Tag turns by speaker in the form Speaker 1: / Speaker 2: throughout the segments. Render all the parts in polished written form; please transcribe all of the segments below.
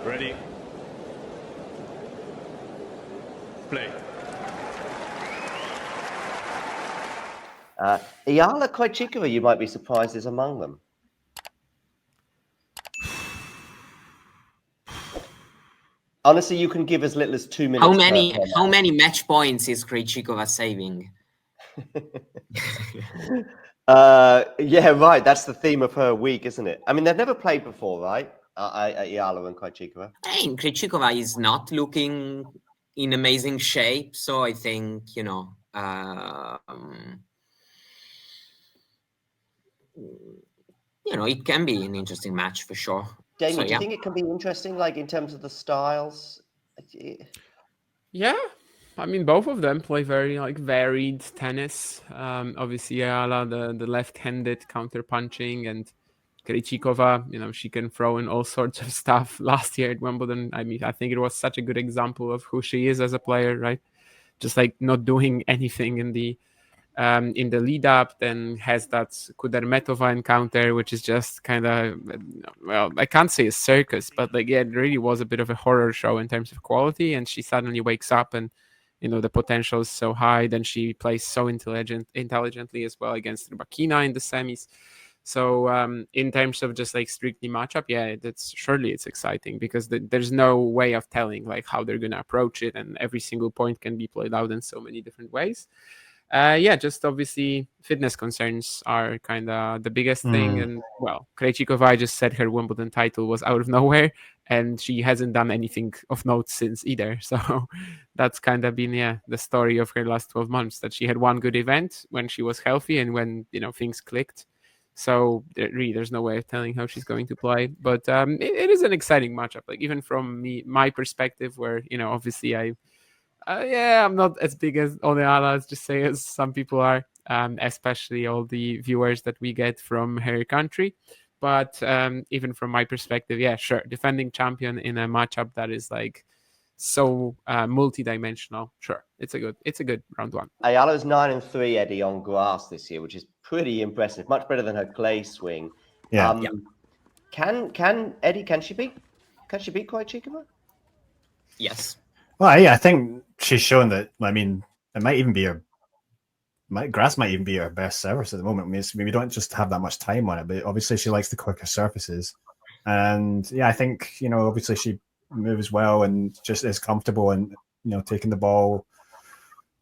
Speaker 1: Ready. Play.
Speaker 2: Eala Krejcikova, you might be surprised, is among them. Honestly, you can give as little as 2 minutes.
Speaker 3: How many match points is Krejcikova saving?
Speaker 2: Yeah, right. That's the theme of her week, isn't it? I mean, they've never played before, right? Eala and Krejcikova.
Speaker 3: Krejcikova is not looking in amazing shape, so I think it can be an interesting match for sure.
Speaker 2: Damien, do you think it can be interesting, like in terms of the styles?
Speaker 4: Yeah, I mean, both of them play very varied tennis. Obviously, Eala, the left-handed counter-punching, and Krejcikova, she can throw in all sorts of stuff. Last year at Wimbledon, I mean, I think it was such a good example of who she is as a player, right? Just like not doing anything in the lead up, then has that Kudermetova encounter, which is just kind of, well, I can't say a circus, but it really was a bit of a horror show in terms of quality. And she suddenly wakes up and, the potential is so high. Then she plays so intelligently as well against Rybakina in the semis. So in terms of just strictly matchup, yeah, it's exciting because there's no way of telling how they're going to approach it, and every single point can be played out in so many different ways. Just obviously fitness concerns are kind of the biggest thing. And well, Krejcikova just said her Wimbledon title was out of nowhere, and she hasn't done anything of note since either. So that's kind of been the story of her last 12 months, that she had one good event when she was healthy and when things clicked. So really, there's no way of telling how she's going to play. But it is an exciting matchup. Even from my perspective, where obviously I'm not as big as Eala, as just say, as some people are, especially all the viewers that we get from her country. But even from my perspective, yeah, sure, defending champion in a matchup that is so multi-dimensional. Sure, it's a good round one.
Speaker 2: Eala is 9-3, Eddie, on grass this year, which is pretty impressive. Much better than her clay swing.
Speaker 5: Yeah.
Speaker 2: Can Eddie? Can she beat Krejcikova?
Speaker 3: Yes.
Speaker 5: Well, yeah, I think she's shown that. I mean, it might even be grass might even be her best service at the moment. I mean, we don't just have that much time on it, but obviously she likes the quicker surfaces. And yeah, I think, obviously she moves well and just is comfortable and, taking the ball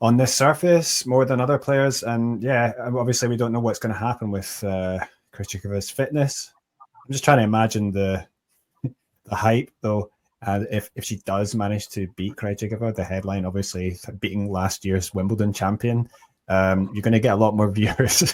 Speaker 5: on this surface more than other players. And yeah, obviously we don't know what's going to happen with Krejcikova's fitness. I'm just trying to imagine the hype though. If she does manage to beat Krejcikova, the headline obviously beating last year's Wimbledon champion, you're going to get a lot more viewers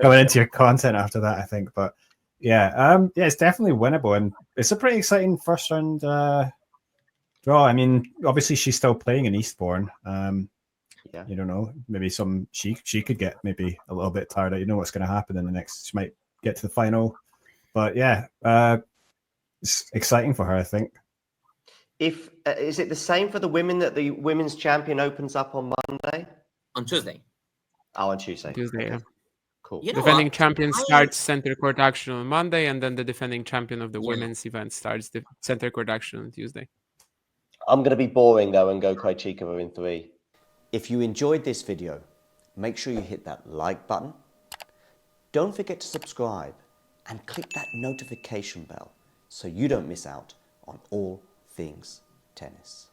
Speaker 5: coming into your content after that, I think. But yeah, it's definitely winnable, and it's a pretty exciting first round draw. I mean, obviously she's still playing in Eastbourne. You don't know, maybe she could get maybe a little bit tired. You know what's going to happen in the next. She might get to the final, but yeah, it's exciting for her, I think.
Speaker 2: Is it the same for the women, that the women's champion opens up on Monday?
Speaker 3: On Tuesday.
Speaker 2: Oh, on Tuesday.
Speaker 4: Yeah.
Speaker 2: Cool.
Speaker 4: Defending champion starts center court action on Monday, and then the defending champion of the women's event starts the center court action on Tuesday.
Speaker 2: I'm going to be boring though and go Krejcikova in 3.
Speaker 6: If you enjoyed this video, make sure you hit that like button. Don't forget to subscribe and click that notification bell so you don't miss out on all things tennis.